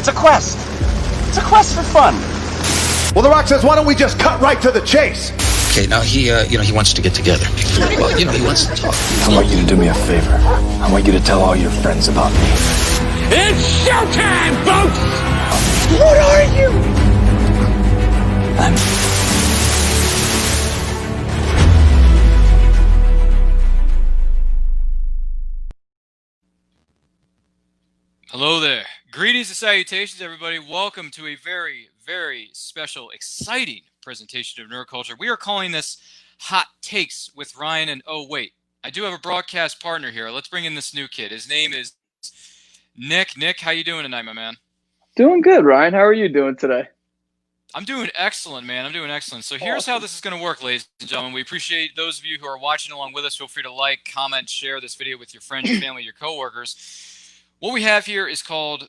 It's a quest. It's a quest for fun. Well, The Rock says, why don't we just cut right to the chase? Okay, now he wants to get together. Well, he wants to talk. I want you to do me a favor. I want you to tell all your friends about me. It's showtime, folks! What are you? Hello there. Greetings and salutations, everybody. Welcome to a very, very special, exciting presentation of nerd culture. We are calling this Hot Takes with Ryan and oh wait, I do have a broadcast partner here. Let's bring in this new kid. His name is Nick. Nick, how you doing tonight, my man? Doing good, Ryan. How are you doing today? I'm doing excellent, man. I'm doing excellent. So here's how this is going to work, ladies and gentlemen. We appreciate those of you who are watching along with us. Feel free to like, comment, share this video with your friends, your family, your coworkers. What we have here is called,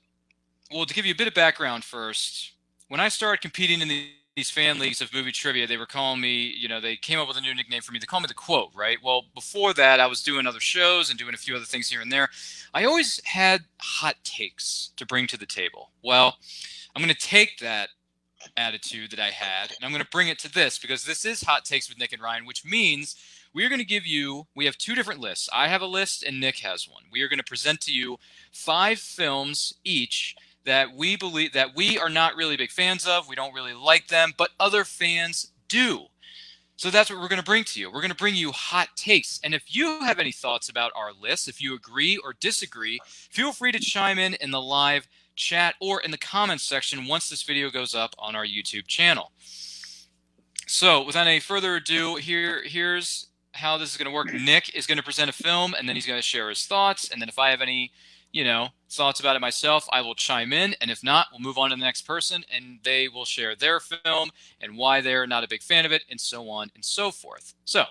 well, to give you a bit of background first, when I started competing in these fan leagues of movie trivia, they were calling me, they came up with a new nickname for me. They call me the Quote, right? Well, before that, I was doing other shows and doing a few other things here and there. I always had hot takes to bring to the table. Well, I'm going to take that attitude that I had, and I'm going to bring it to this, because this is Hot Takes with Nick and Ryan, which means we are going to give you, we have two different lists. I have a list and Nick has one. We are going to present to you 5 films each that we believe that we are not really big fans of. We don't really like them, but other fans do. So that's what we're going to bring to you. We're going to bring you hot takes. And if you have any thoughts about our list, if you agree or disagree, feel free to chime in the live chat or in the comments section once this video goes up on our YouTube channel. So without any further ado, here's how this is going to work. Nick is going to present a film, and then he's going to share his thoughts. And then if I have any, thoughts about it myself, I will chime in. And if not, we'll move on to the next person, and they will share their film and why they're not a big fan of it, and so on and so forth. So,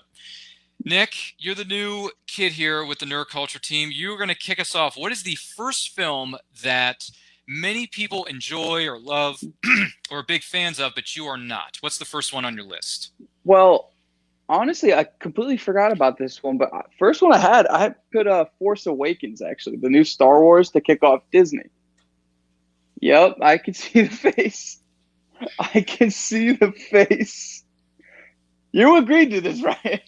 Nick, you're the new kid here with the Nerd Culture team. You're going to kick us off. What is the first film that many people enjoy or love or are big fans of, but you are not? What's the first one on your list? Well, honestly, I completely forgot about this one, but first one I put Force Awakens, actually, the new Star Wars to kick off Disney. Yep, I can see the face. I can see the face. You agreed to this, Ryan.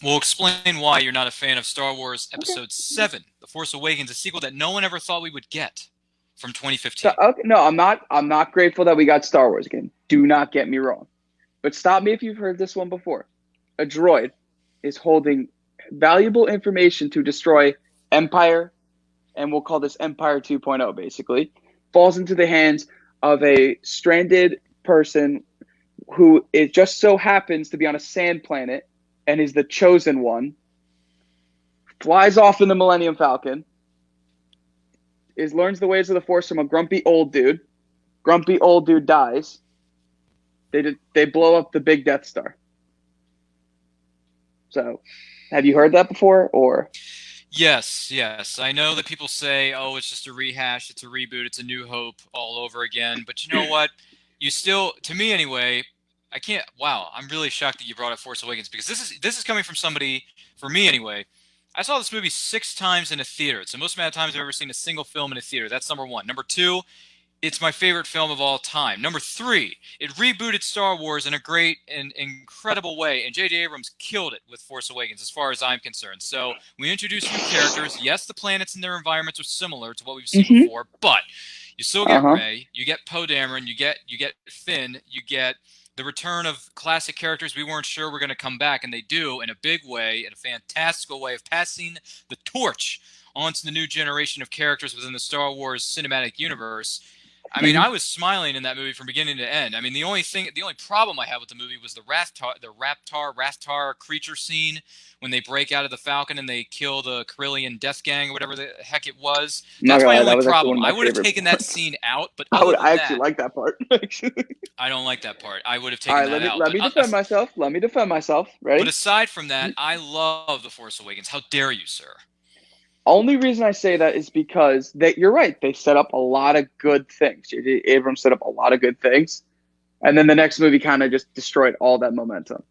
We'll explain why you're not a fan of Star Wars Episode 7, The Force Awakens, a sequel that no one ever thought we would get from 2015. No, I'm not grateful that we got Star Wars again. Do not get me wrong. But stop me if you've heard this one before. A droid is holding valuable information to destroy Empire, and we'll call this Empire 2.0, basically. Falls into the hands of a stranded person who it just so happens to be on a sand planet and is the chosen one. Flies off in the Millennium Falcon. Learns the ways of the Force from a grumpy old dude. Grumpy old dude dies. They blow up the big Death Star. So, have you heard that before, or? Yes. I know that people say, oh, it's just a rehash, it's a reboot, it's a New Hope all over again. But you know what? You still, to me anyway, I can't. Wow, I'm really shocked that you brought up Force Awakens, because this is coming from somebody, for me anyway. I saw this movie 6 times in a theater. It's the most amount of times I've ever seen a single film in a theater. That's number 1. Number 2. It's my favorite film of all time. Number 3, it rebooted Star Wars in a great and incredible way, and J.J. Abrams killed it with Force Awakens as far as I'm concerned. So we introduced new characters. Yes, the planets and their environments are similar to what we've seen before, but you still get Rey, you get Poe Dameron, you get Finn, you get the return of classic characters we weren't sure were going to come back, and they do in a big way, in a fantastical way of passing the torch onto the new generation of characters within the Star Wars cinematic universe. I mean, I was smiling in that movie from beginning to end. I mean, the only problem I had with the movie was the Rathtar creature scene when they break out of the Falcon and they kill the Carillion Death Gang or whatever the heck it was. That's my only problem. I would have taken that scene out, but I actually like that part. I don't like that part. I would have taken that out. Let me defend myself. Ready? But aside from that, I love The Force Awakens. How dare you, sir? Only reason I say that is because you're right. They set up a lot of good things. J.J. Abrams set up a lot of good things. And then the next movie kind of just destroyed all that momentum.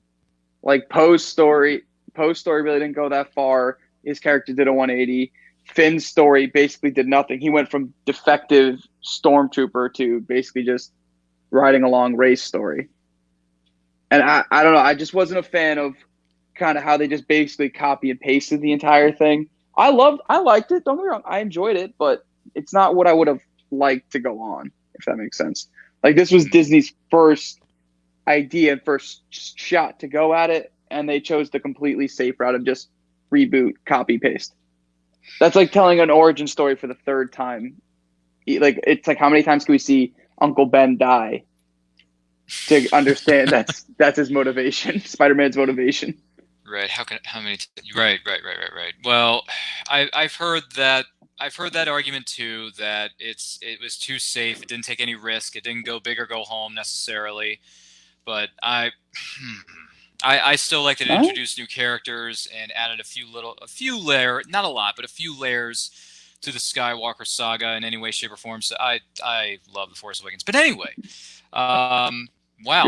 Like Poe's story really didn't go that far. His character did a 180. Finn's story basically did nothing. He went from defective stormtrooper to basically just riding along Rey's story. And I don't know. I just wasn't a fan of kind of how they just basically copy and pasted the entire thing. I liked it. Don't get me wrong. I enjoyed it, but it's not what I would have liked to go on, if that makes sense. Like, this was Disney's first idea and first shot to go at it, and they chose the completely safe route of just reboot, copy, paste. That's like telling an origin story for the third time. Like, it's like, how many times can we see Uncle Ben die to understand that's his motivation, Spider-Man's motivation? Right. Right. Well, I've heard that argument too, that it was too safe. It didn't take any risk. It didn't go big or go home necessarily. But I still like that it introduced new characters and added a few layers, not a lot, but a few layers to the Skywalker saga in any way, shape, or form. So I love The Force Awakens. But anyway, wow,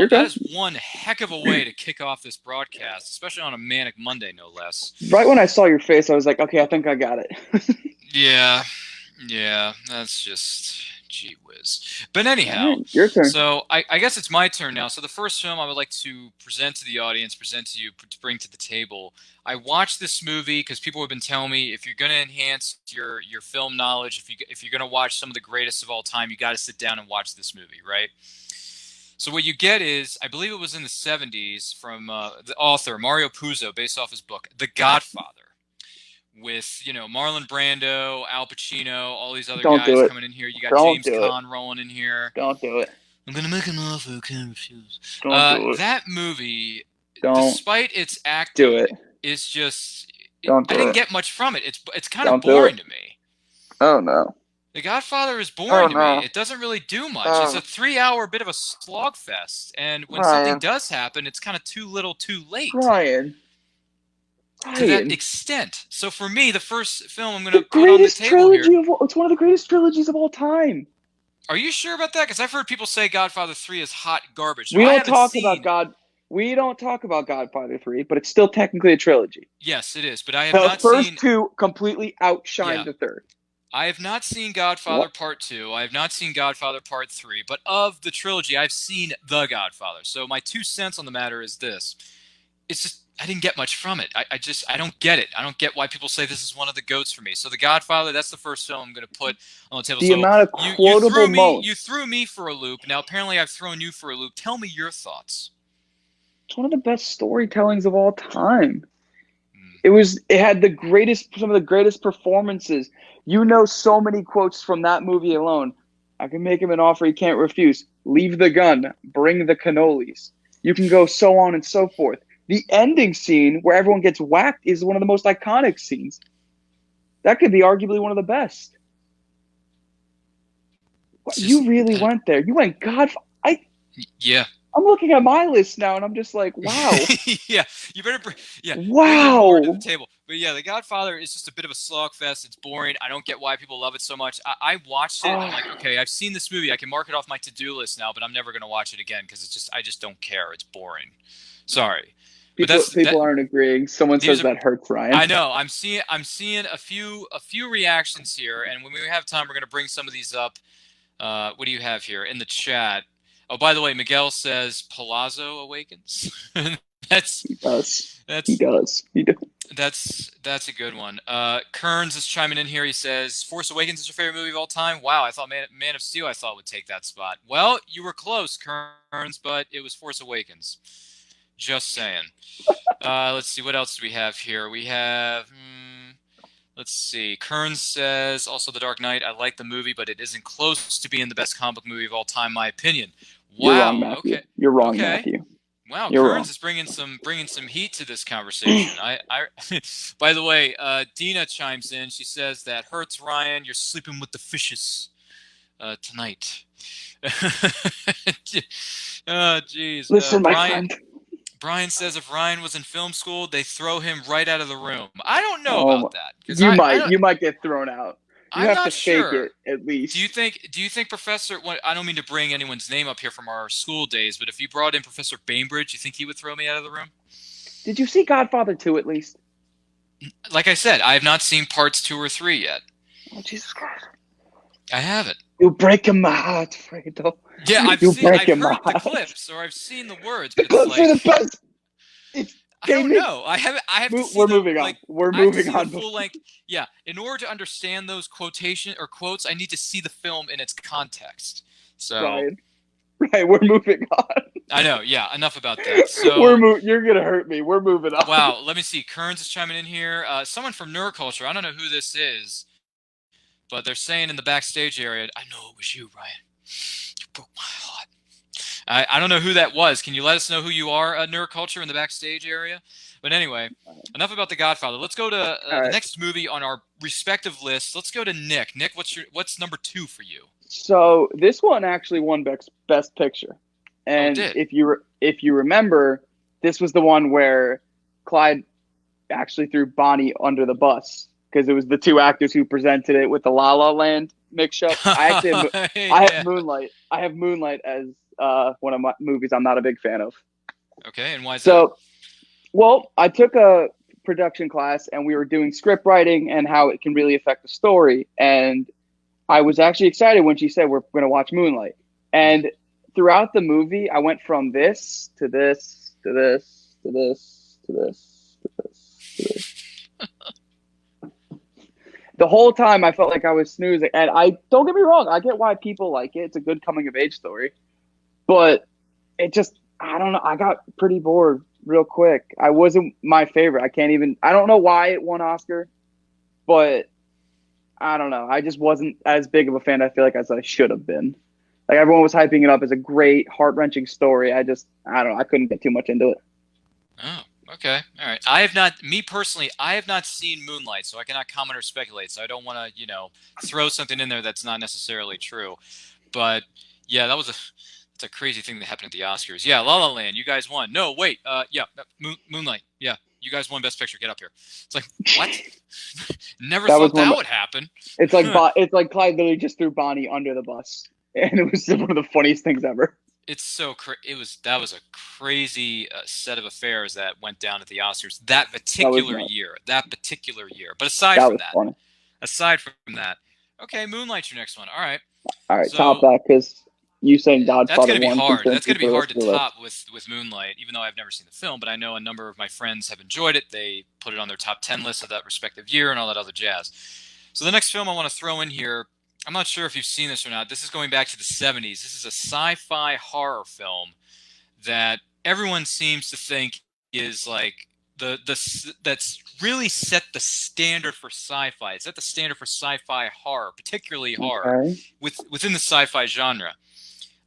that is one heck of a way to kick off this broadcast, especially on a manic Monday, no less. Right when I saw your face, I was like, okay, I think I got it. Yeah, that's just gee whiz. But anyhow, right, your turn. So I guess it's my turn now. So the first film I would like to present to the audience, present to you, to bring to the table. I watched this movie because people have been telling me, if you're going to enhance your film knowledge, if you're going to watch some of the greatest of all time, you got to sit down and watch this movie, right? So what you get is, I believe it was in the 70s, from the author Mario Puzo, based off his book, The Godfather, with, Marlon Brando, Al Pacino, all these other guys coming in here. You got James Caan rolling in here. Don't do it. I'm going to make an offer, I can't refuse. Don't do it. That movie, Don't despite its acting, do it. is just... Don't do I didn't it. get much from it. It's kind of boring to me. Oh, no. The Godfather is boring to no. me. It doesn't really do much. Oh. It's a 3-hour bit of a slogfest. And when something does happen, it's kind of too little too late. Ryan. To that extent. So for me, the first film I'm going to put on the table here... It's one of the greatest trilogies of all time. Are you sure about that? Because I've heard people say Godfather 3 is hot garbage. We don't talk about Godfather 3, but it's still technically a trilogy. Yes, it is. But I have not seen... The first two completely outshine the third. I have not seen Godfather Part 2. I have not seen Godfather Part 3. But of the trilogy, I've seen The Godfather. So my 2 cents on the matter is this. It's just, I didn't get much from it. I don't get it. I don't get why people say this is one of the GOATs for me. So The Godfather, that's the first film I'm going to put on the table. The amount of quotable moments. You threw me for a loop. Now, apparently, I've thrown you for a loop. Tell me your thoughts. It's one of the best storytellings of all time. It had some of the greatest performances. So many quotes from that movie alone. I can make him an offer he can't refuse. Leave the gun. Bring the cannolis. You can go so on and so forth. The ending scene where everyone gets whacked is one of the most iconic scenes. That could be arguably one of the best. You really went there. You went Godfather. Yeah. I'm looking at my list now, and I'm just like, wow. Yeah, you better bring wow. more to the table. But yeah, The Godfather is just a bit of a slogfest. It's boring. I don't get why people love it so much. I watched it. I'm like, okay, I've seen this movie. I can mark it off my to-do list now, but I'm never going to watch it again because I just don't care. It's boring. Sorry. People aren't agreeing. Someone says that hurts Ryan. I know. I'm seeing a few reactions here, and when we have time, we're going to bring some of these up. What do you have here in the chat? Oh, by the way, Miguel says Palazzo awakens. He does. That's a good one. Kearns is chiming in here. He says, Force Awakens is your favorite movie of all time? Wow, I thought Man of Steel would take that spot. Well, you were close, Kearns, but it was Force Awakens. Just saying. Let's see. What else do we have here? We have... let's see. Kearns says, also The Dark Knight. I like the movie, but it isn't close to being the best comic book movie of all time, my opinion. Wow. You're wrong, Matthew. Okay. You're wrong, Matthew. Wow, Kearns is bringing some heat to this conversation. By the way, Dina chimes in. She says that hurts Ryan. You're sleeping with the fishes tonight. Oh, jeez. Listen, my friend. Brian says if Ryan was in film school, they throw him right out of the room. I don't know about that. You might get thrown out. You have to fake it at least. Do you think Professor? I don't mean to bring anyone's name up here from our school days, but if you brought in Professor Bainbridge, you think he would throw me out of the room? Did you see Godfather 2 at least? Like I said, I have not seen parts 2 or 3 yet. Oh, Jesus Christ. I haven't. You're breaking my heart, Fredo. Yeah, I've You're seen, I've breaking my heard the heart. clips, or I've seen the words, The but it's clips are the like best. It's I don't gaming. know. I have to see We're the moving on. like. We're I have to moving see on. the full length. Yeah, in order to understand those quotation or quotes, I need to see the film in its context. So Right, we're moving on. I know. Yeah, enough about that. So You're gonna hurt me. We're moving on. wow, let me see. Kearns is chiming in here. Someone from Neuroculture. I don't know who this is, but they're saying in the backstage area, "I know it was you, Ryan. You broke my heart." I don't know who that was. Can you let us know who you are, Neuroculture, in the backstage area? But anyway, enough about The Godfather. Let's go to the next movie on our respective list. Let's go to Nick. Nick, what's number 2 for you? So this one actually won best picture, and if you remember, this was the one where Clyde actually threw Bonnie under the bus because it was the 2 actors who presented it with the La La Land mix-up. I have Moonlight. I have Moonlight as one of my movies I'm not a big fan of. Okay, and why is that? So, well, I took a production class and we were doing script writing and how it can really affect the story. And I was actually excited when she said we're going to watch Moonlight. And throughout the movie, I went from this to this to this to this to this to this to this. The whole time I felt like I was snoozing. And I don't get me wrong, I get why people like it. It's a good coming of age story. But it just, I don't know, I got pretty bored real quick. I wasn't my favorite. I don't know why it won Oscar, but I don't know. I just wasn't as big of a fan, I feel like, as I should have been. Like, everyone was hyping it up as a great, heart-wrenching story. I don't know. I couldn't get too much into it. Oh, okay. All right. I have not seen Moonlight, so I cannot comment or speculate. So I don't want to, throw something in there that's not necessarily true. But yeah, that's a crazy thing that happened at the Oscars. Yeah, La La Land, you guys won. No, wait. Yeah, Moonlight. Yeah, you guys won Best Picture. Get up here. It's like, what? Never thought that would happen. It's like Clyde literally just threw Bonnie under the bus, and it was one of the funniest things ever. It's so that was a crazy set of affairs that went down at the Oscars that particular year. But aside from that, okay, Moonlight's your next one. All right, so, top that because you saying Godfather. That's going to be hard. That's going to be hard to top with Moonlight, even though I've never seen the film. But I know a number of my friends have enjoyed it. They put it on their top 10 list of that respective year and all that other jazz. So the next film I want to throw in here, I'm not sure if you've seen this or not. This is going back to the 70s. This is a sci-fi horror film that everyone seems to think is like that's really set the standard for sci-fi. It's set the standard for sci-fi horror, particularly horror within the sci-fi genre.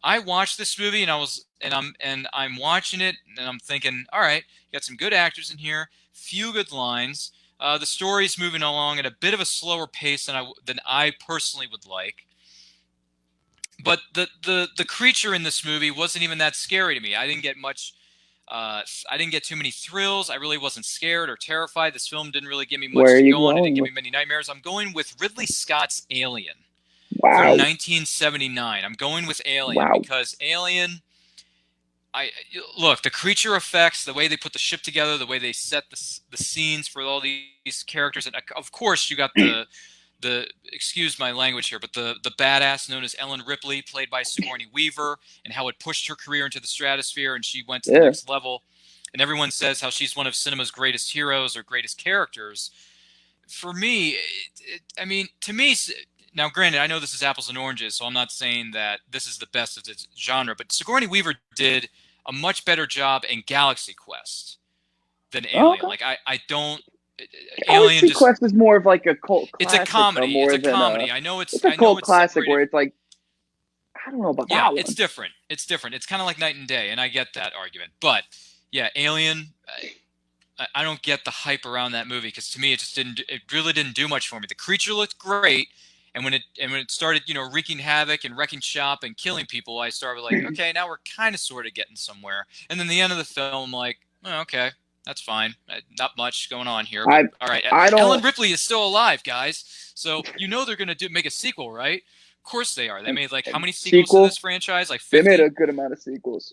I watched this movie and I'm watching it and I'm thinking, all right, you got some good actors in here, few good lines. The story's moving along at a bit of a slower pace than I personally would like. But the creature in this movie wasn't even that scary to me. I didn't get much. I didn't get too many thrills. I really wasn't scared or terrified. This film didn't really give me much to go on. It didn't give me many nightmares. I'm going with Ridley Scott's Alien. From 1979. I'm going with Alien because Alien. Look, the creature effects, the way they put the ship together, the way they set the scenes for all these characters, and of course you got the excuse my language here, but the badass known as Ellen Ripley, played by Sigourney Weaver, and how it pushed her career into the stratosphere, and she went to the next level. And everyone says how she's one of cinema's greatest heroes or greatest characters. For me, to me. Now, granted, I know this is apples and oranges, so I'm not saying that this is the best of its genre, but Sigourney Weaver did a much better job in Galaxy Quest than Alien. Okay. Like, I don't... Alien Quest is more of like a cult classic. It's a comedy. I know it's a cult classic where it's like, I don't know about that one. It's different. It's kind of like night and day, and I get that argument. But, yeah, Alien... I don't get the hype around that movie because to me it really didn't do much for me. The creature looked great. And when it started, wreaking havoc and wrecking shop and killing people, I started like, okay, now we're kind of sort of getting somewhere. And then the end of the film, I'm like, oh, okay, that's fine. Not much going on here. But, all right, Ellen Ripley is still alive, guys. So they're going to make a sequel, right? Of course they are. They made how many sequels to this franchise? Like 50? They made a good amount of sequels.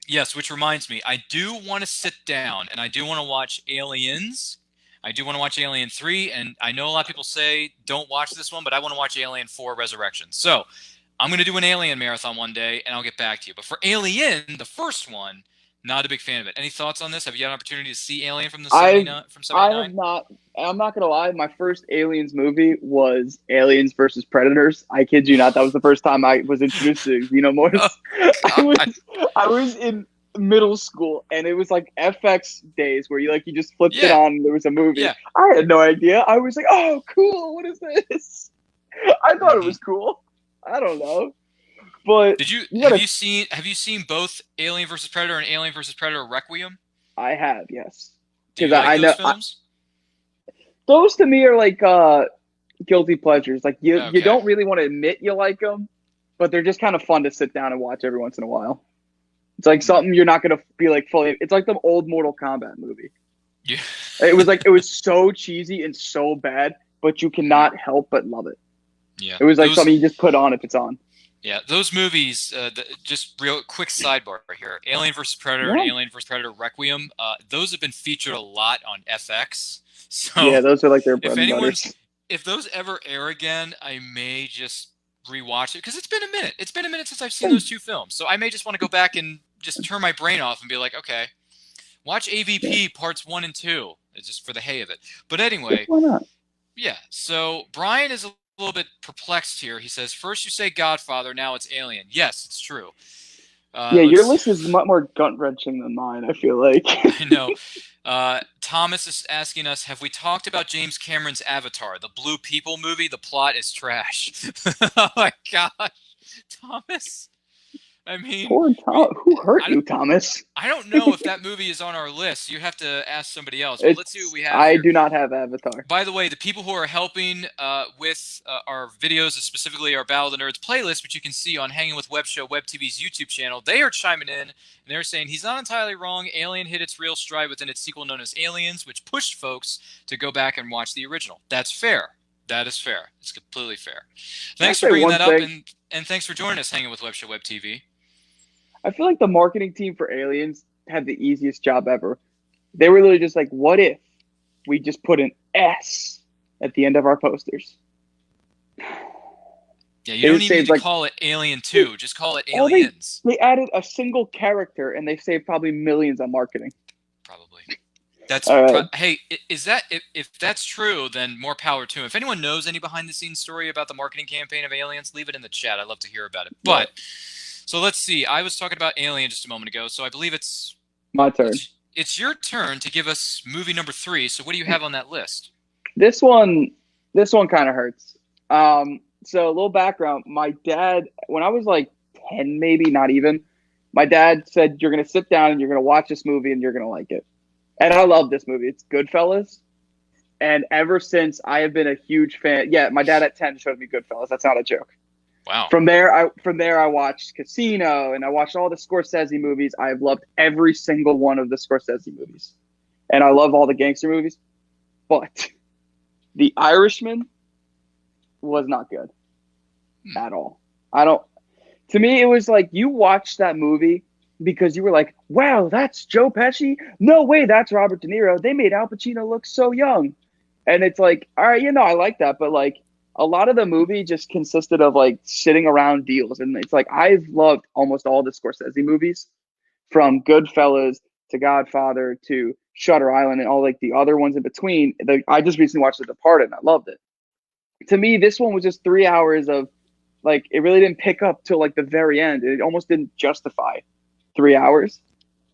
Yes, which reminds me, I do want to sit down and I do want to watch Aliens. I do want to watch Alien 3, and I know a lot of people say don't watch this one, but I want to watch Alien 4 Resurrection. So I'm going to do an Alien marathon one day, and I'll get back to you. But for Alien, the first one, not a big fan of it. Any thoughts on this? Have you had an opportunity to see Alien from the 79? From 79? I have not. I'm not gonna lie. My first Aliens movie was Aliens versus Predators. I kid you not. That was the first time I was introduced to Xenomorphs. Oh, I was in middle school, and it was like FX days where you just flipped it Yeah. on and there was a movie. Yeah. I had no idea. I was like, oh, cool. What is this? I thought it was cool. I don't know. But have you seen both Alien versus Predator and Alien versus Predator Requiem? I have, yes. Do you Because like I know those films? those to me are like guilty pleasures. Like you Okay. don't really want to admit you like them, but they're just kind of fun to sit down and watch every once in a while. It's like something you're not gonna be like fully. It's like the old Mortal Kombat movie. Yeah. It was so cheesy and so bad, but you cannot help but love it. Yeah. It was like something you just put on if it's on. Yeah, those movies. Just real quick sidebar here: Alien vs Predator and Alien vs Predator Requiem. Those have been featured a lot on FX. So Yeah, those are like their bread and butter. if those ever air again, I may just rewatch it because it's been a minute. It's been a minute since I've seen those two films, so I may just want to go back and just turn my brain off and be like, okay, watch AVP parts 1 and 2. It's just for the hay of it. But anyway, Why not? yeah. So Brian is a little bit perplexed here. He says, first you say Godfather, now it's Alien. Yes, it's true. Yeah, your list is much more gut wrenching than mine. I feel like. I know. Thomas is asking us, have we talked about James Cameron's Avatar, the Blue People movie? The plot is trash. Oh my gosh, Thomas. I mean, Poor Tom. Who hurt you, Thomas? I don't know if that movie is on our list. You have to ask somebody else. But let's see what we have. I here. do not have Avatar. By the way, the people who are helping with our videos, specifically our Battle of the Nerds playlist, which you can see on Hanging with Web Show, Web TV's YouTube channel, they are chiming in, and they're saying he's not entirely wrong. Alien hit its real stride within its sequel known as Aliens, which pushed folks to go back and watch the original. That's fair. That is fair. It's completely fair. Thanks for bringing that up, and thanks for joining us, Hanging with Web Show, Web TV. I feel like the marketing team for Aliens had the easiest job ever. They were literally just like, what if we just put an S at the end of our posters? Yeah, you don't even need to call it Alien 2. Just call it Aliens. They added a single character, and they saved probably millions on marketing. Probably. That's hey, is that if that's true, then more power to him. If anyone knows any behind-the-scenes story about the marketing campaign of Aliens, leave it in the chat. I'd love to hear about it. But so let's see. I was talking about Alien just a moment ago, so I believe it's my turn. It's your turn to give us movie number 3. So what do you have on that list? This one kind of hurts. So a little background. My dad, when I was like 10, maybe not even, my dad said, you're going to sit down and you're going to watch this movie and you're going to like it. And I love this movie. It's Goodfellas. And ever since, I have been a huge fan. Yeah, my dad at 10 showed me Goodfellas. That's not a joke. Wow. From there, I watched Casino, and I watched all the Scorsese movies. I've loved every single one of the Scorsese movies. And I love all the gangster movies. But The Irishman was not good at all. To me, it was like you watched that movie because you were like, wow, that's Joe Pesci? No way, that's Robert De Niro. They made Al Pacino look so young. And it's like, all right, I like that. But like, a lot of the movie just consisted of like sitting around deals. And it's like, I've loved almost all the Scorsese movies, from Goodfellas to Godfather to Shutter Island and all like the other ones in between. I just recently watched The Departed and I loved it. To me, this one was just 3 hours of like, it really didn't pick up till like the very end. It almost didn't justify 3 hours.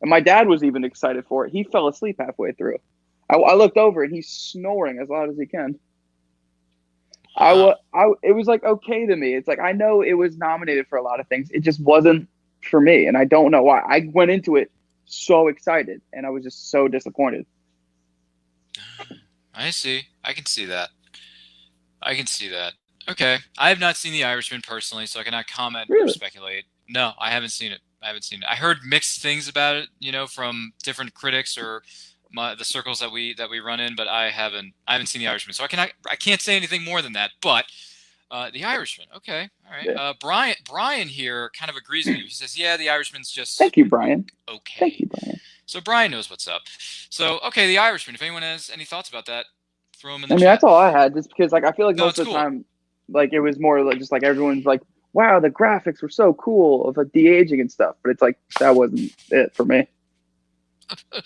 And my dad was even excited for it. He fell asleep halfway through. I looked over and he's snoring as loud as he can. It was like okay to me. It's like, I know it was nominated for a lot of things. It just wasn't for me, and I don't know why. I went into it so excited, and I was just so disappointed. I see. I can see that. Okay. I have not seen The Irishman personally, so I cannot comment or speculate. No, I haven't seen it. I heard mixed things about it, from different critics or the circles that we run in, but I haven't seen The Irishman, so I can't say anything more than that. But The Irishman, okay, all right. Yeah. Brian here kind of agrees with you. He says, "Yeah, The Irishman's just thank you, Brian. Okay, thank you, Brian. So Brian knows what's up. So, okay, The Irishman. If anyone has any thoughts about that, throw them in the chat. that's all I had. Just because like I feel like No, most of it's the cool. time, like it was more like just like everyone's like, wow, the graphics were so cool of de aging and stuff. But it's like that wasn't it for me.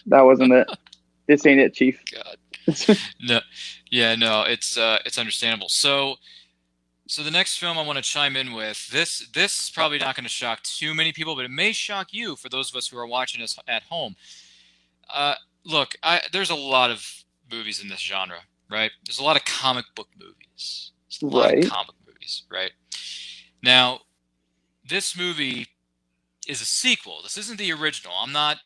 That wasn't it. This ain't it, Chief. God. No, yeah, no, it's understandable. So the next film I want to chime in with, this is probably not going to shock too many people, but it may shock you for those of us who are watching us at home. Look, there's a lot of movies in this genre, right? There's a lot of comic book movies. There's a lot of comic movies, right? Now, this movie is a sequel. This isn't the original. I'm not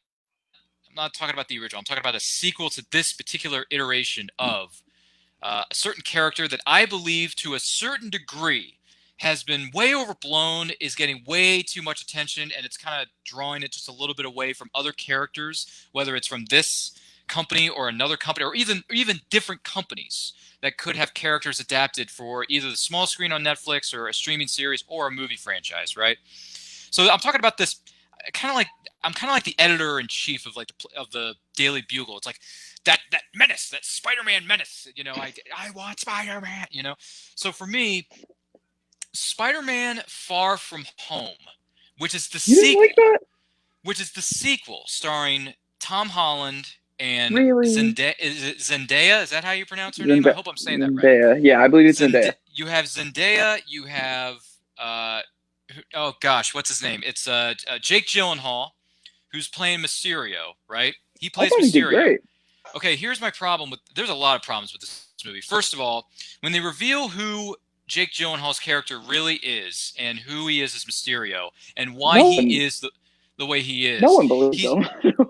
talking about the original. I'm talking about a sequel to this particular iteration of a certain character that I believe to a certain degree has been way overblown, is getting way too much attention, and it's kind of drawing it just a little bit away from other characters, whether it's from this company or another company, or even different companies that could have characters adapted for either the small screen on Netflix or a streaming series or a movie franchise, right? So I'm talking about this I'm kind of like the editor-in-chief of the Daily Bugle. It's like that menace, that Spider-Man menace. You know, I want Spider-Man. You know, so for me, Spider-Man: Far From Home, which is the sequel, like that? which is the sequel, starring Tom Holland and Really? Zendaya. Is it Zendaya? Is that how you pronounce her name? I hope I'm saying that right. Zendaya. Yeah, I believe it's Zendaya. You have Zendaya. You have oh gosh, what's his name? It's Jake Gyllenhaal, who's playing Mysterio, right? He plays Mysterio. He did great. Okay, here's my problem with. There's a lot of problems with this movie. First of all, when they reveal who Jake Gyllenhaal's character really is and who he is as Mysterio and why he is the way he is, no one believes him.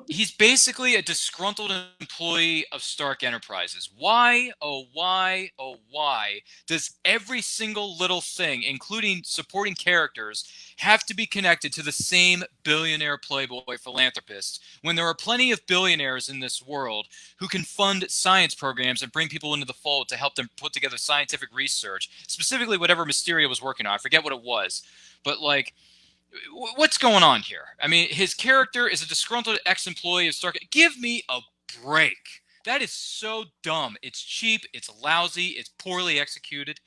He's basically a disgruntled employee of Stark Enterprises. Why, oh why, oh why does every single little thing, including supporting characters, have to be connected to the same billionaire playboy philanthropist when there are plenty of billionaires in this world who can fund science programs and bring people into the fold to help them put together scientific research, specifically whatever Mysterio was working on. I forget what it was, but like, what's going on here? I mean, his character is a disgruntled ex-employee of Stark. Give me a break. That is so dumb. It's cheap. It's lousy. It's poorly executed.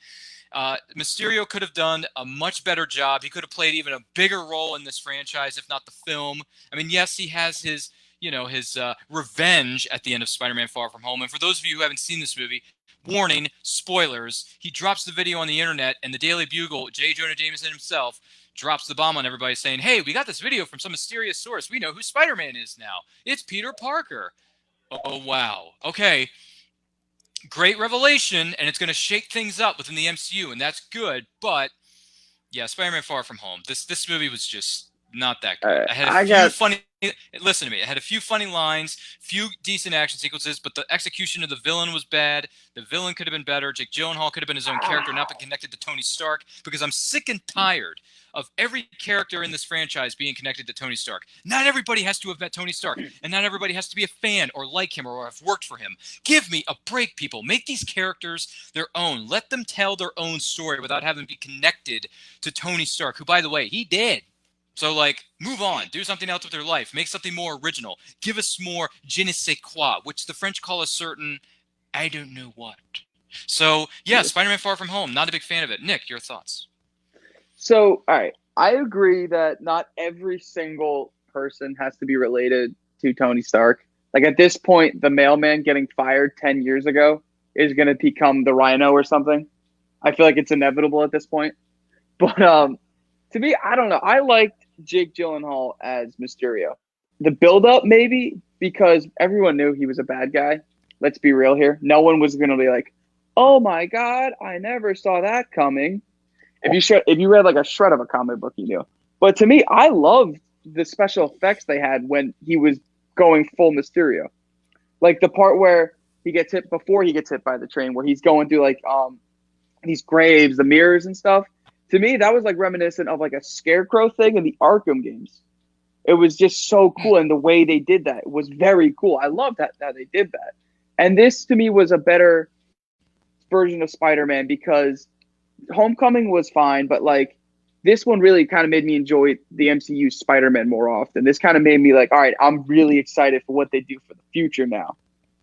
Mysterio could have done a much better job. He could have played even a bigger role in this franchise, if not the film. I mean, yes, he has his revenge at the end of Spider-Man: Far From Home. And for those of you who haven't seen this movie, warning, spoilers. He drops the video on the internet, and the Daily Bugle, J. Jonah Jameson himself, drops the bomb on everybody saying, hey, we got this video from some mysterious source. We know who Spider-Man is now. It's Peter Parker. Oh, wow. Okay. Great revelation, and it's going to shake things up within the MCU, and that's good. But, yeah, Spider-Man: Far From Home. This movie was just not that good. Listen to me. It had a few funny lines, few decent action sequences, but the execution of the villain was bad. The villain could have been better. Jake Gyllenhaal could have been his own character, not been connected to Tony Stark, because I'm sick and tired of every character in this franchise being connected to Tony Stark. Not everybody has to have met Tony Stark, and not everybody has to be a fan or like him or have worked for him. Give me a break, people. Make these characters their own. Let them tell their own story without having to be connected to Tony Stark, who, by the way, he did. So, like, move on. Do something else with your life. Make something more original. Give us more je ne sais quoi, which the French call a certain I don't know what. So, yeah, Spider-Man: Far From Home. Not a big fan of it. Nick, your thoughts? So, all right. I agree that not every single person has to be related to Tony Stark. Like, at this point, the mailman getting fired 10 years ago is going to become the Rhino or something. I feel like it's inevitable at this point. But to me, I don't know. I liked Jake Gyllenhaal as Mysterio. The build-up, maybe, because everyone knew he was a bad guy. Let's be real here. No one was going to be like, oh, my God, I never saw that coming. If you read like a shred of a comic book, you knew. But to me, I loved the special effects they had when he was going full Mysterio. Like the part where he gets hit before he gets hit by the train, where he's going through like these graves, the mirrors and stuff. To me, that was like reminiscent of like a Scarecrow thing in the Arkham games. It was just so cool, and the way they did that was very cool. I loved how they did that. And this to me was a better version of Spider-Man because Homecoming was fine, but like this one really kind of made me enjoy the MCU Spider-Man more often. This kind of made me like, all right, I'm really excited for what they do for the future now.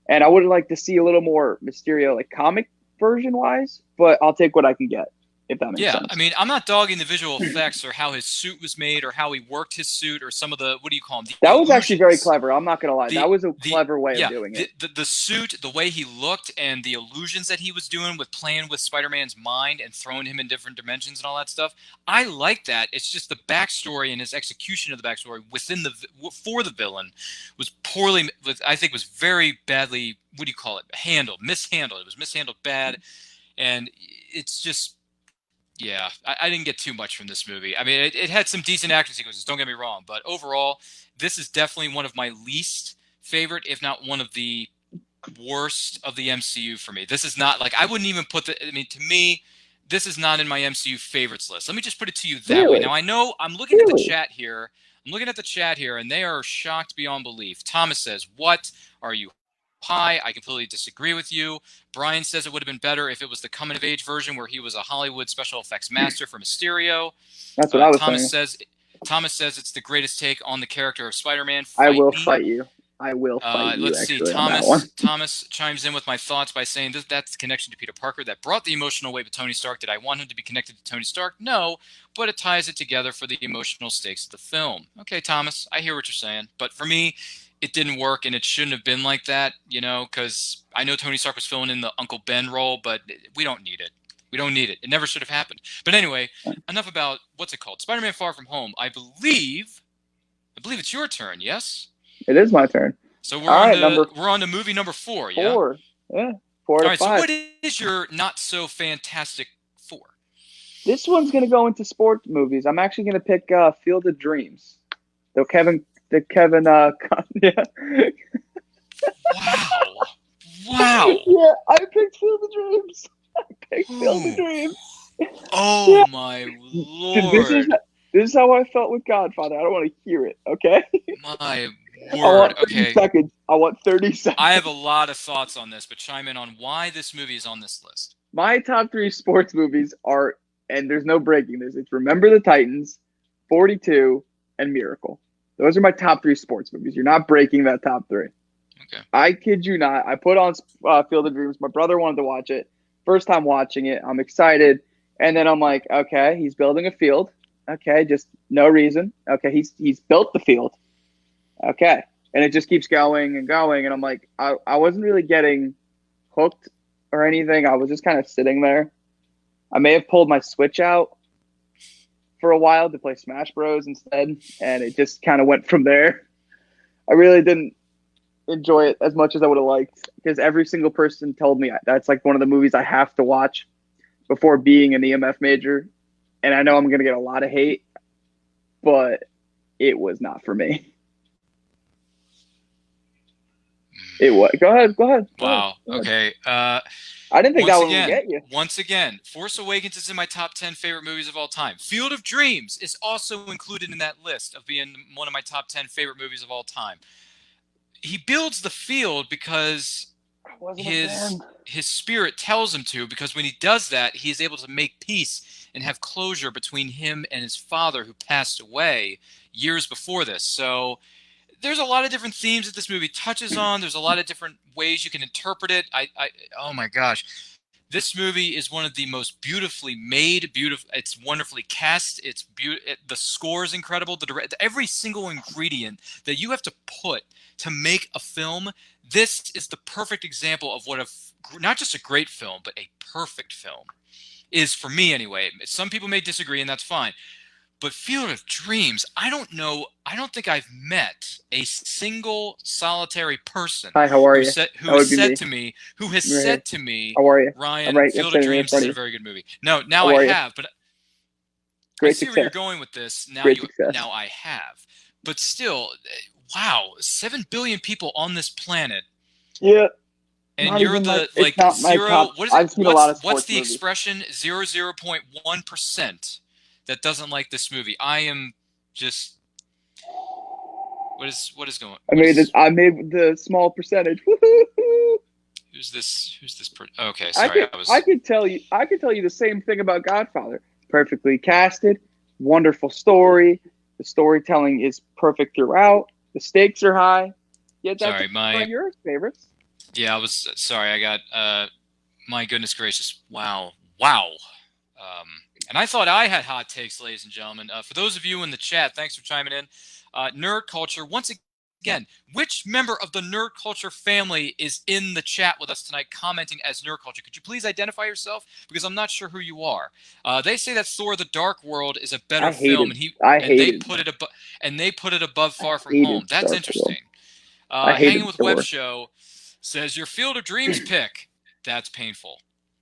And I would like to see a little more Mysterio, like comic version wise, but I'll take what I can get, if that makes sense. I mean, I'm not dogging the visual effects or how his suit was made or how he worked his suit or some of the, what do you call them? That was actually very clever. I'm not going to lie. That was a clever way of doing it. The suit, the way he looked, and the illusions that he was doing with playing with Spider-Man's mind and throwing him in different dimensions and all that stuff. I like that. It's just the backstory and his execution of the backstory for the villain was poorly, I think was very badly, what do you call it? Mishandled. It was mishandled bad. And it's just, yeah, I didn't get too much from this movie. I mean, it had some decent action sequences, don't get me wrong. But overall, this is definitely one of my least favorite, if not one of the worst of the MCU for me. This is not, like, I wouldn't even put I mean, to me, this is not in my MCU favorites list. Let me just put it to you that way. Now, I know I'm looking at the chat here. And they are shocked beyond belief. Thomas says, what are you high? I completely disagree with you. Brian says it would have been better if it was the coming-of-age version where he was a Hollywood special effects master for Mysterio. That's what I was saying. Thomas says it's the greatest take on the character of Spider-Man. I will fight you. I will fight you. Let's see. Thomas chimes in with my thoughts by saying that's the connection to Peter Parker that brought the emotional weight with Tony Stark. Did I want him to be connected to Tony Stark? No, but it ties it together for the emotional stakes of the film. Okay, Thomas, I hear what you're saying. But for me, it didn't work, and it shouldn't have been like that, because I know Tony Stark was filling in the Uncle Ben role, but we don't need it. We don't need it. It never should have happened. But anyway, enough about, what's it called? Spider-Man Far From Home. I believe it's your turn, yes? It is my turn. So we're on to movie number 4, yeah? 4. Yeah, 4 out of 5. So what is your not-so-fantastic 4? This one's going to go into sports movies. I'm actually going to pick Field of Dreams. Yeah. Wow. Yeah, I picked Field of Dreams. Field of Dreams. Oh, yeah. My Lord. This is how I felt with Godfather. I don't want to hear it, okay? My I word. want 30 seconds. I want 30 seconds. I have a lot of thoughts on this, but chime in on why this movie is on this list. My top 3 sports movies are, and there's no breaking this, it's Remember the Titans, 42, and Miracle. Those are my top 3 sports movies. You're not breaking that top 3. Okay. I kid you not. I put on Field of Dreams. My brother wanted to watch it. First time watching it. I'm excited. And then I'm like, okay, he's building a field. Okay, just no reason. Okay, he's built the field. Okay. And it just keeps going and going. And I'm like, I wasn't really getting hooked or anything. I was just kind of sitting there. I may have pulled my Switch out for a while to play Smash Bros instead, and it just kind of went from there. I really didn't enjoy it as much as I would have liked, because every single person told me that's like one of the movies I have to watch before being an EMF major, and I know I'm going to get a lot of hate, but it was not for me. It was. Go ahead. Wow. Okay. I didn't think that one would get you. Once again, Force Awakens is in my top 10 favorite movies of all time. Field of Dreams is also included in that list of being one of my top 10 favorite movies of all time. He builds the field because his spirit tells him to, because when he does that, he is able to make peace and have closure between him and his father, who passed away years before this. So there's a lot of different themes that this movie touches on. There's a lot of different ways you can interpret it. Oh my gosh. This movie is one of the most beautifully made, it's wonderfully cast. The score is incredible. Every single ingredient that you have to put to make a film, this is the perfect example of what not just a great film, but a perfect film is, for me anyway. Some people may disagree, and that's fine. But Field of Dreams, I don't think I've met a single solitary person Hi, how are you? Who has said to me, how are you? Ryan, Field of Dreams is a very good movie. No, now I have, but Great I see success. where you're going with this. Now I have. But still, wow, 7 billion people on this planet. Yeah. And you're the like zero. What is it? What's the expression? 0.1% that doesn't like this movie. I am just. What is going? I made the small percentage. Who's this? Okay, sorry. I could tell you the same thing about Godfather. Perfectly casted, wonderful story. The storytelling is perfect throughout. The stakes are high. Yeah, that's Sorry, one of your favorites. Yeah, I was sorry. I got my goodness gracious. Wow. And I thought I had hot takes, ladies and gentlemen. For those of you in the chat, thanks for chiming in. Nerd Culture, once again, which member of the Nerd Culture family is in the chat with us tonight commenting as Nerd Culture? Could you please identify yourself? Because I'm not sure who you are. They say that Thor: The Dark World is a better film, and they put it above Far From Home. That's interesting. Hanging with Web Show says your Field of Dreams pick. That's painful.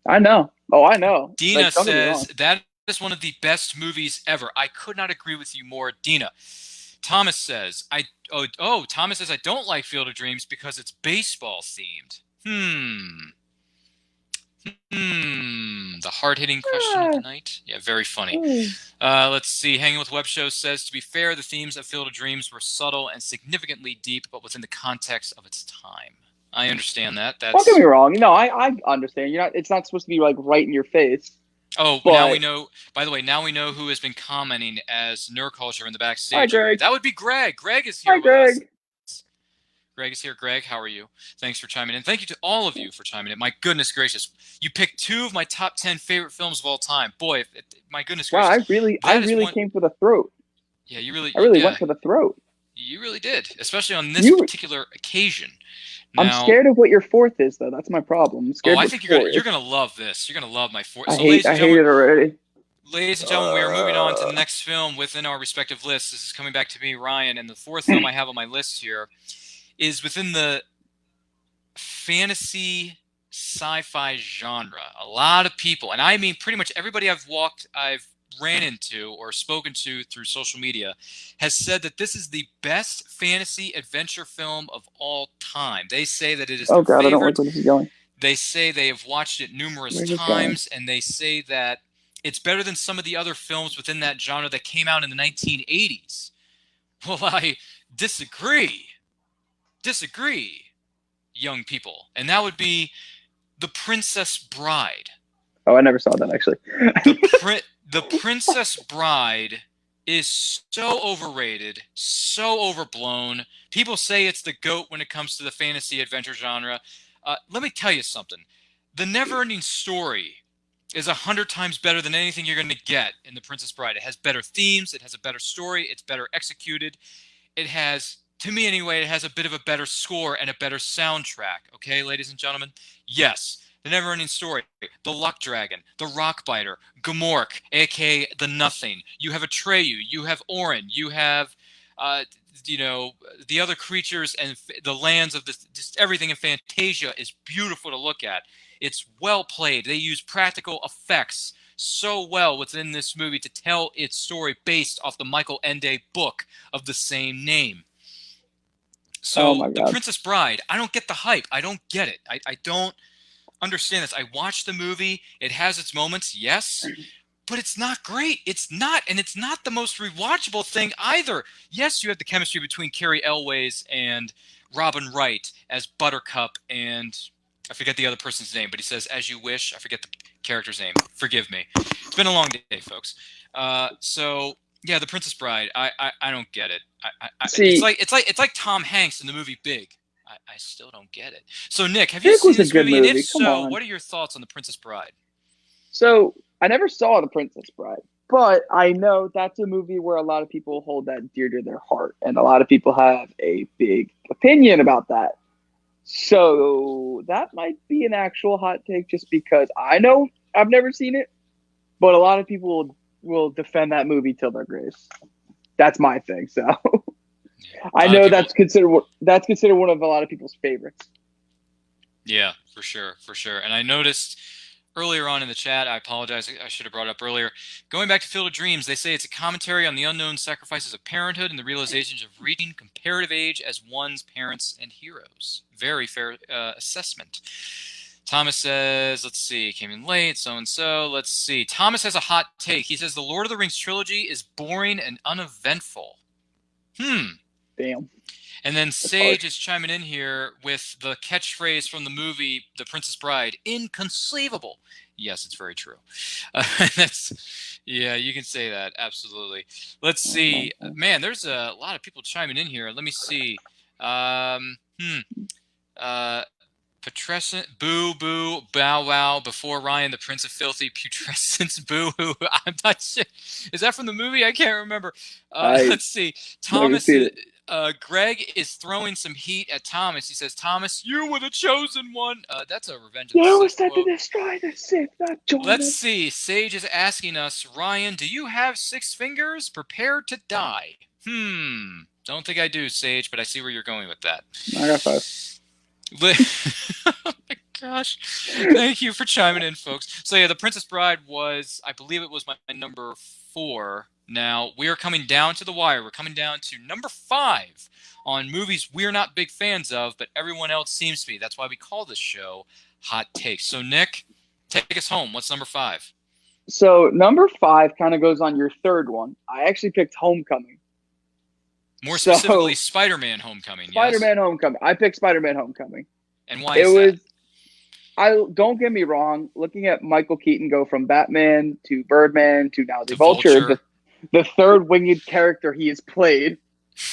I know. Oh, I know. Dina says that is one of the best movies ever. I could not agree with you more, Dina. Thomas says Thomas says I don't like Field of Dreams because it's baseball themed. The hard-hitting question of the night. Yeah, very funny. Let's see. Hanging with Web Show says, to be fair, the themes of Field of Dreams were subtle and significantly deep, but within the context of its time. I understand that. Don't get me wrong. No, I understand. It's not supposed to be like right in your face. Oh, but now we know. By the way, now we know who has been commenting as Nerd Culture in the backstage. Hi, Greg. That would be Greg. Greg is here. Hi, Greg. With us. Greg is here. Greg, how are you? Thanks for chiming in. Thank you to all of you for chiming in. My goodness gracious, you picked 2 of my top 10 favorite films of all time. Boy, my goodness gracious. Wow, I really came for the throat. Yeah, you really. I really went for the throat. You really did, especially on this particular occasion. Now, I'm scared of what your 4th is, though. That's my problem. I'm scared. I think you're gonna love this. You're gonna love my 4th. I hate it already. Ladies and gentlemen, we are moving on to the next film within our respective lists. This is coming back to me, Ryan, and the 4th film I have on my list here is within the fantasy sci-fi genre. A lot of people, and I mean pretty much everybody I've ran into or spoken to through social media has said that this is the best fantasy adventure film of all time. They say that it is their favorite. I don't like where this is going. They say they have watched it numerous times, and they say that it's better than some of the other films within that genre that came out in the 1980s. Well, I disagree. Young people. And that would be The Princess Bride. Oh, I never saw that, actually. The Princess Bride is so overrated, so overblown. People say it's the GOAT when it comes to the fantasy adventure genre. Let me tell you something. The Never-Ending Story is 100 times better than anything you're going to get in The Princess Bride. It has better themes. It has a better story. It's better executed. It has, to me anyway, it has a bit of a better score and a better soundtrack. Okay, ladies and gentlemen? Yes. The Never-Ending Story, The Luck Dragon, The Rockbiter, Gamork, a.k.a. The Nothing. You have Atreyu, you have Orin, you have, the other creatures and the lands of this. Just everything in Fantasia is beautiful to look at. It's well played. They use practical effects so well within this movie to tell its story based off the Michael Ende book of the same name. So, The Princess Bride, I don't get the hype. I don't get it. I don't understand this. I watched the movie. It has its moments, yes, but it's not great. It's not, and it's not the most rewatchable thing either. Yes, you have the chemistry between Carrie Elways and Robin Wright as Buttercup, and I forget the other person's name, but he says, "As you wish." I forget the character's name. Forgive me. It's been a long day, folks. So yeah, The Princess Bride. I don't get it. It's like Tom Hanks in the movie Big. I still don't get it. So, Nick, have you seen this movie? And if so, what are your thoughts on The Princess Bride? So, I never saw The Princess Bride, but I know that's a movie where a lot of people hold that dear to their heart, and a lot of people have a big opinion about that. So, that might be an actual hot take just because I know I've never seen it, but a lot of people will defend that movie till their graves. That's my thing, so... I know that's considered one of a lot of people's favorites. Yeah, for sure. And I noticed earlier on in the chat, I apologize, I should have brought it up earlier. Going back to Field of Dreams, they say it's a commentary on the unknown sacrifices of parenthood and the realizations of reaching comparative age as one's parents and heroes. Very fair assessment. Thomas says, let's see, came in late, so-and-so. Let's see. Thomas has a hot take. He says the Lord of the Rings trilogy is boring and uneventful. Damn. And then Sage is chiming in here with the catchphrase from the movie The Princess Bride, inconceivable. Yes, it's very true. Yeah, you can say that. Absolutely. Let's see. Man, there's a lot of people chiming in here. Let me see. Putrescent, boo, boo, bow, wow, before Ryan, the Prince of Filthy, putrescence, boo, hoo. I'm not sure. Is that from the movie? I can't remember. Let's see. Thomas, Greg is throwing some heat at Thomas. He says, Thomas, you were the chosen one. That's a Revenge of the You were Sith sent to quote. destroy the Sith, not join Let's us. see. Sage is asking us, Ryan, do you have 6 fingers? Prepare to die. Don't think I do, Sage, but I see where you're going with that. I got 5. Oh my gosh. Thank you for chiming in, folks. So yeah, The Princess Bride was, I believe it was my number 4. Now, we are coming down to the wire. We're coming down to number 5 on movies we're not big fans of, but everyone else seems to be. That's why we call this show Hot Takes. So Nick, take us home. What's number 5? So number 5 kind of goes on your third one. I actually picked Homecoming. More specifically, Spider-Man Homecoming. Spider-Man Homecoming. I picked Spider-Man Homecoming. And why is that? Don't get me wrong, looking at Michael Keaton go from Batman to Birdman to now the Vulture, the third winged character he has played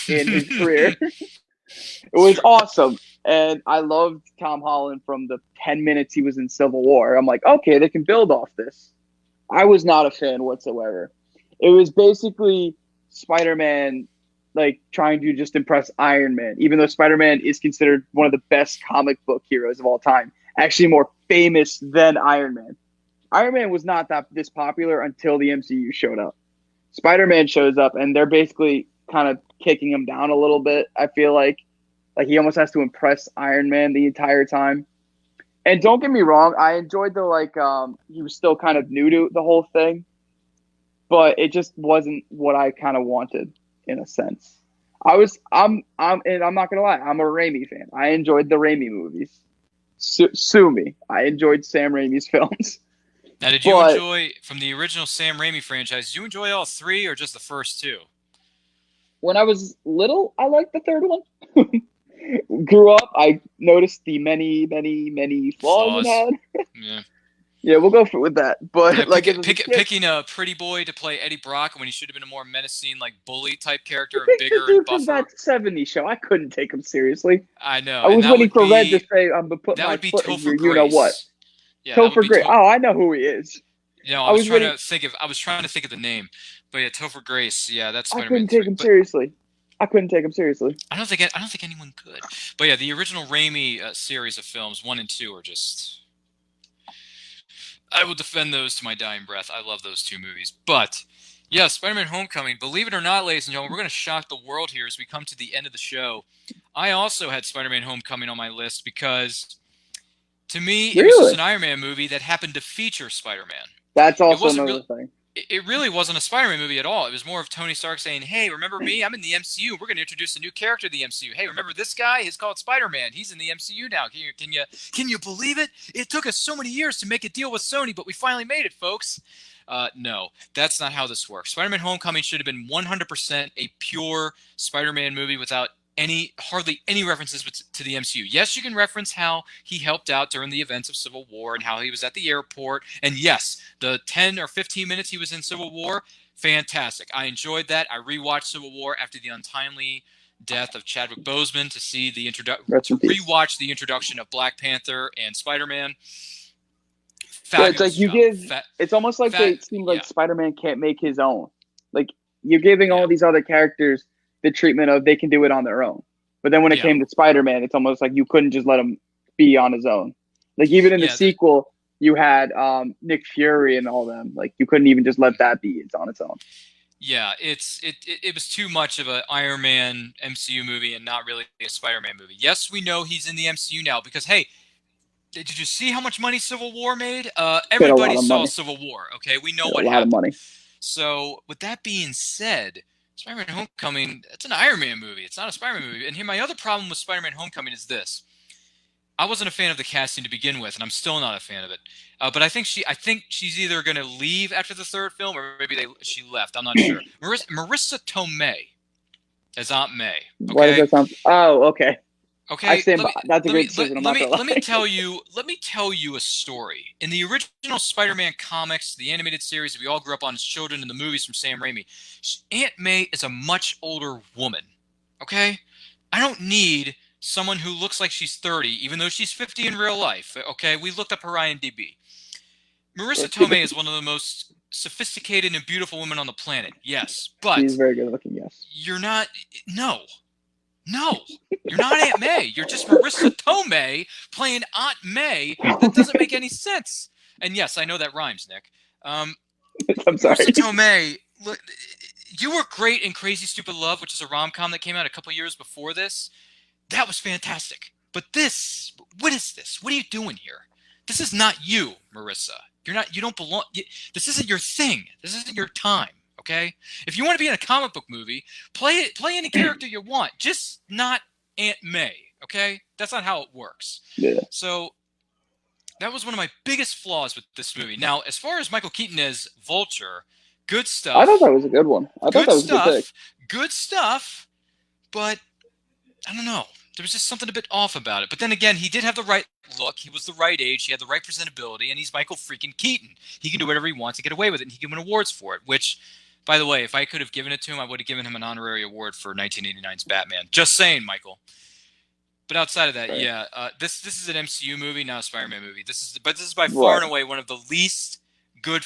in his career. It was awesome. And I loved Tom Holland from the 10 minutes he was in Civil War. I'm like, okay, they can build off this. I was not a fan whatsoever. It was basically Spider-Man like trying to just impress Iron Man, even though Spider-Man is considered one of the best comic book heroes of all time, actually more famous than Iron Man. Iron Man was not this popular until the MCU showed up. Spider-Man shows up and they're basically kind of kicking him down a little bit. I feel like he almost has to impress Iron Man the entire time. And don't get me wrong, I enjoyed he was still kind of new to the whole thing, but it just wasn't what I kind of wanted. In a sense, and I'm not gonna lie, I'm a Raimi fan. I enjoyed the Raimi movies. Sue me. I enjoyed Sam Raimi's films. Now, did you enjoy from the original Sam Raimi franchise? Did you enjoy all 3 or just the first 2? When I was little, I liked the third one. Grew up, I noticed the many flaws it had. Yeah. Yeah, we'll go with that. But yeah, picking a pretty boy to play Eddie Brock when he should have been a more menacing, like bully type character, a bigger, the dude buffer. From that '70s show, I couldn't take him seriously. I know. I was waiting for Red to say, "I'm gonna put my foot in your, you know what." Yeah, Topher Grace. Oh, I know who he is. You know, I was trying to think of the name, but yeah, Topher Grace. Yeah, that's Spider-Man. I couldn't take him seriously. I couldn't take him seriously. I don't think anyone could. But yeah, the original Raimi series of films 1 and 2 are just. I will defend those to my dying breath. I love those 2 movies. But, yeah, Spider-Man Homecoming. Believe it or not, ladies and gentlemen, we're going to shock the world here as we come to the end of the show. I also had Spider-Man Homecoming on my list because, to me, it was just an Iron Man movie that happened to feature Spider-Man. That's also another thing. It really wasn't a Spider-Man movie at all. It was more of Tony Stark saying, hey, remember me? I'm in the MCU. We're going to introduce a new character to the MCU. Hey, remember this guy? He's called Spider-Man. He's in the MCU now. Can you believe it? It took us so many years to make a deal with Sony, but we finally made it, folks. No, that's not how this works. Spider-Man Homecoming should have been 100% a pure Spider-Man movie without hardly any references to the MCU. Yes, you can reference how he helped out during the events of Civil War and how he was at the airport. And yes, the 10 or 15 minutes he was in Civil War, fantastic. I enjoyed that. I rewatched Civil War after the untimely death of Chadwick Boseman to see rewatch the introduction of Black Panther and Spider-Man. Yeah, it's like it's almost like it seems like Spider-Man can't make his own. Like you're giving all these other characters the treatment of they can do it on their own. But then when it came to Spider-Man, it's almost like you couldn't just let him be on his own. Like even in the sequel, you had Nick Fury and all them. Like you couldn't even just let that be. It's on its own. Yeah, it was too much of an Iron Man MCU movie and not really a Spider-Man movie. Yes, we know he's in the MCU now because, hey, did you see how much money Civil War made? Everybody saw Civil War, okay? We know what happened. A lot of money. So with that being said, Spider-Man Homecoming, it's an Iron Man movie. It's not a Spider-Man movie. And here, my other problem with Spider-Man Homecoming is this. I wasn't a fan of the casting to begin with, and I'm still not a fan of it. But I think she's either going to leave after the third film, or maybe she left. I'm not sure. Marissa Tomei as Aunt May. Okay. Why does that sound? Oh, okay. Okay, I stand by. That's a great decision. Let me tell you a story. In the original Spider-Man comics, the animated series that we all grew up on as children, and the movies from Sam Raimi, Aunt May is a much older woman. Okay, I don't need someone who looks like she's 30, even though she's 50 in real life. Okay, we looked up her IMDb. Marissa Tomei is one of the most sophisticated and beautiful women on the planet. Yes, but she's very good looking. Yes, you're not. No, you're not Aunt May. You're just Marissa Tomei playing Aunt May. That doesn't make any sense. And yes, I know that rhymes, Nick. I'm sorry. Marissa Tomei, look, you were great in Crazy Stupid Love, which is a rom-com that came out a couple years before this. That was fantastic. But this, what is this? What are you doing here? This is not you, Marissa. You don't belong. This isn't your thing. This isn't your time. Okay, if you want to be in a comic book movie, play any character you want, just not Aunt May. Okay, that's not how it works. Yeah. So that was one of my biggest flaws with this movie. Now, as far as Michael Keaton as Vulture, good stuff. I thought that was a good one. I thought that was a good pick. Good stuff, but I don't know. There was just something a bit off about it. But then again, he did have the right look. He was the right age. He had the right presentability, and he's Michael freaking Keaton. He can do whatever he wants to get away with it, and he can win awards for it, which... By the way, if I could have given it to him, I would have given him an honorary award for 1989's Batman. Just saying, Michael. But outside of that, right. yeah, this is an MCU movie, not a Spider-Man movie. This is by far and away one of the least good,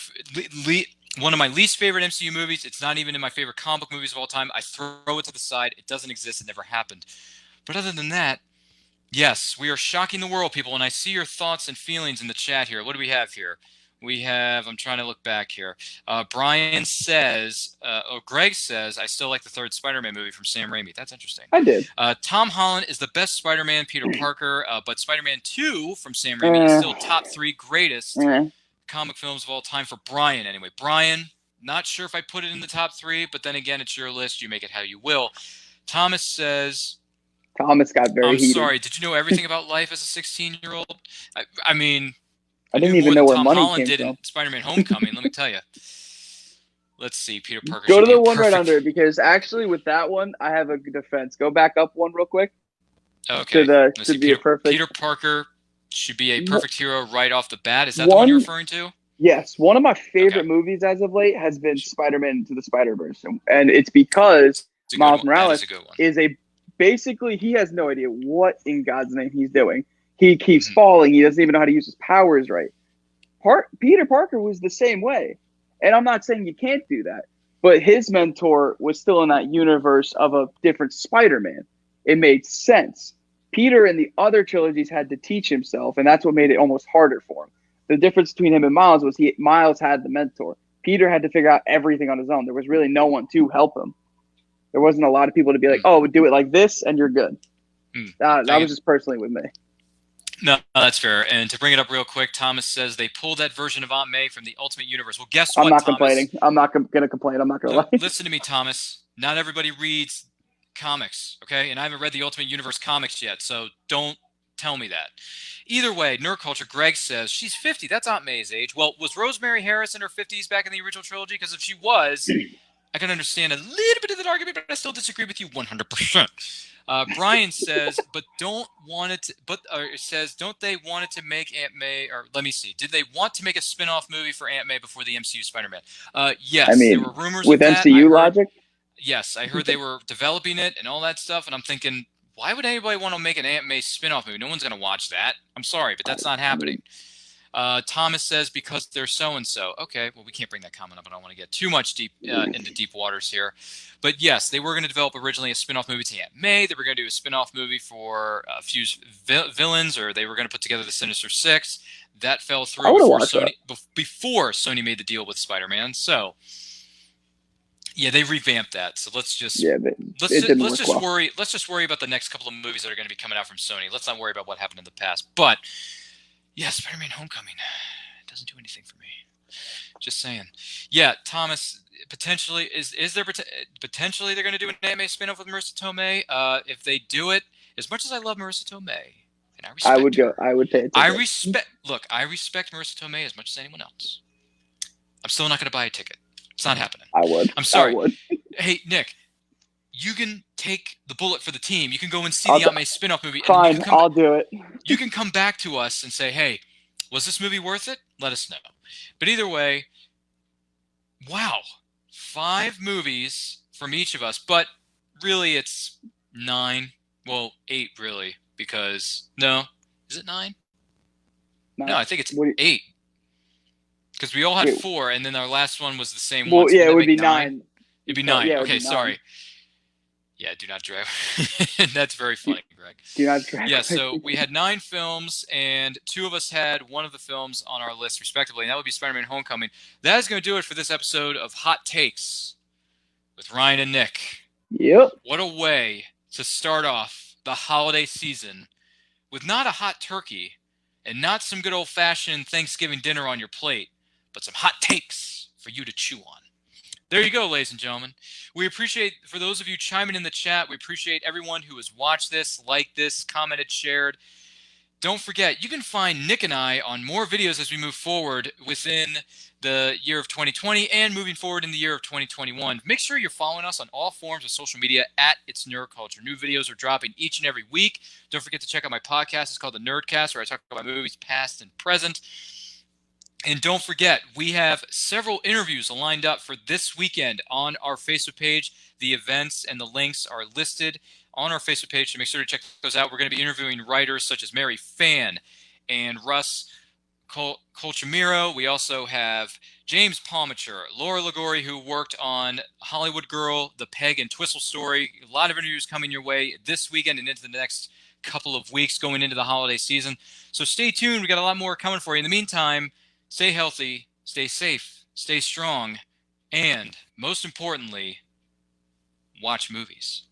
one of my least favorite MCU movies. It's not even in my favorite comic book movies of all time. I throw it to the side. It doesn't exist. It never happened. But other than that, yes, we are shocking the world, people. And I see your thoughts and feelings in the chat here. What do we have here? We have, I'm trying to look back here. Brian says, Greg says, I still like the third Spider-Man movie from Sam Raimi. That's interesting. I did. Tom Holland is the best Spider-Man, Peter Parker, but Spider-Man 2 from Sam Raimi is still top 3 greatest comic films of all time for Brian, anyway. Brian, not sure if I put it in the top 3, but then again, it's your list. You make it how you will. Thomas says... Thomas got very heated. I'm sorry, did you know everything about life as a 16-year-old? I mean... I didn't even know where Tom money Holland came did from. in Spider-Man Homecoming, let me tell you. Let's see, Peter Parker. Go to the one right under it, because actually with that one, I have a defense. Go back up one real quick. Okay. To be perfect. Peter Parker should be a perfect hero right off the bat. Is that the one you're referring to? Yes. One of my favorite movies as of late has been Spider-Man Into the Spider-Verse. And it's because Miles Morales is basically, he has no idea what in God's name he's doing. He keeps falling. He doesn't even know how to use his powers right. Peter Parker was the same way. And I'm not saying you can't do that. But his mentor was still in that universe of a different Spider-Man. It made sense. Peter in the other trilogies had to teach himself, and that's what made it almost harder for him. The difference between him and Miles was Miles had the mentor. Peter had to figure out everything on his own. There was really no one to help him. There wasn't a lot of people to be like, oh, do it like this, and you're good. That was just personally with me. No, that's fair. And to bring it up real quick, Thomas says they pulled that version of Aunt May from the Ultimate Universe. Well, guess what, I'm not Thomas? complaining. I'm not going to complain. I'm not going to lie. Listen to me, Thomas. Not everybody reads comics, okay? And I haven't read the Ultimate Universe comics yet, so don't tell me that. Either way, Nerd Culture, Greg says, she's 50. That's Aunt May's age. Well, was Rosemary Harris in her 50s back in the original trilogy? Because if she was, I can understand a little bit of that argument, but I still disagree with you 100%. Brian says, don't they want it to make Aunt May, or let me see, did they want to make a spin-off movie for Aunt May before the MCU Spider-Man? Yes, I mean, there were rumors with of that. MCU logic? Yes, I heard they were developing it and all that stuff, and I'm thinking, why would anybody want to make an Aunt May spin-off movie? No one's going to watch that. I'm sorry, but that's not happening. Thomas says, because they're so-and-so. Okay, well, we can't bring that comment up. I don't want to get too much into deep waters here. But yes, they were going to develop originally a spin-off movie to Aunt May. They were going to do a spin-off movie for a few villains, or they were going to put together the Sinister Six. That fell through before Sony made the deal with Spider-Man. So, yeah, they revamped that. So let's just let's just worry about the next couple of movies that are going to be coming out from Sony. Let's not worry about what happened in the past. But yeah, Spider-Man Homecoming doesn't do anything for me. Just saying. Yeah, Thomas, potentially potentially they're going to do an anime spin-off with Marissa Tomei. If they do it, as much as I love Marissa Tomei, and I respect I would pay attention. I respect Marissa Tomei as much as anyone else. I'm still not going to buy a ticket. It's not happening. I would. I'm sorry. I would. Hey, Nick, you can take the bullet for the team. You can go and see I'll the do- Aunt May spin-off movie. And then you Fine, can come, I'll do it. you can come back to us and say, hey, was this movie worth it? Let us know. But either way, wow, 5 movies from each of us. But really, it's 9. Well, 8, really, because... No. Is it 9? No, I think it's 8. Because we all had 4, and then our last one was the same one. Well, So yeah, it would be 9. 9. It'd be 9. Yeah, it would okay, be 9. sorry. Yeah, do not drag. That's very funny, Greg. Do not drag. Yeah, so we had 9 films, and 2 of us had one of the films on our list, respectively, and that would be Spider-Man Homecoming. That is going to do it for this episode of Hot Takes with Ryan and Nick. Yep. What a way to start off the holiday season with not a hot turkey and not some good old-fashioned Thanksgiving dinner on your plate, but some hot takes for you to chew on. There you go, ladies and gentlemen. We appreciate, for those of you chiming in the chat, we appreciate everyone who has watched this, liked this, commented, shared. Don't forget, you can find Nick and I on more videos as we move forward within the year of 2020 and moving forward in the year of 2021. Make sure you're following us on all forms of social media at It's Nerd Culture. New videos are dropping each and every week. Don't forget to check out my podcast. It's called The Nerdcast, where I talk about movies past and present. And don't forget, we have several interviews lined up for this weekend on our Facebook page. The events and the links are listed on our Facebook page, so make sure to check those out. We're going to be interviewing writers such as Mary Phan and Russ Colchamiro. We also have James Palmacher, Laura Ligori, who worked on Hollywood Girl, The Peg and Twistle Story. A lot of interviews coming your way this weekend and into the next couple of weeks going into the holiday season. So stay tuned. We got a lot more coming for you. In the meantime, stay healthy, stay safe, stay strong, and most importantly, watch movies.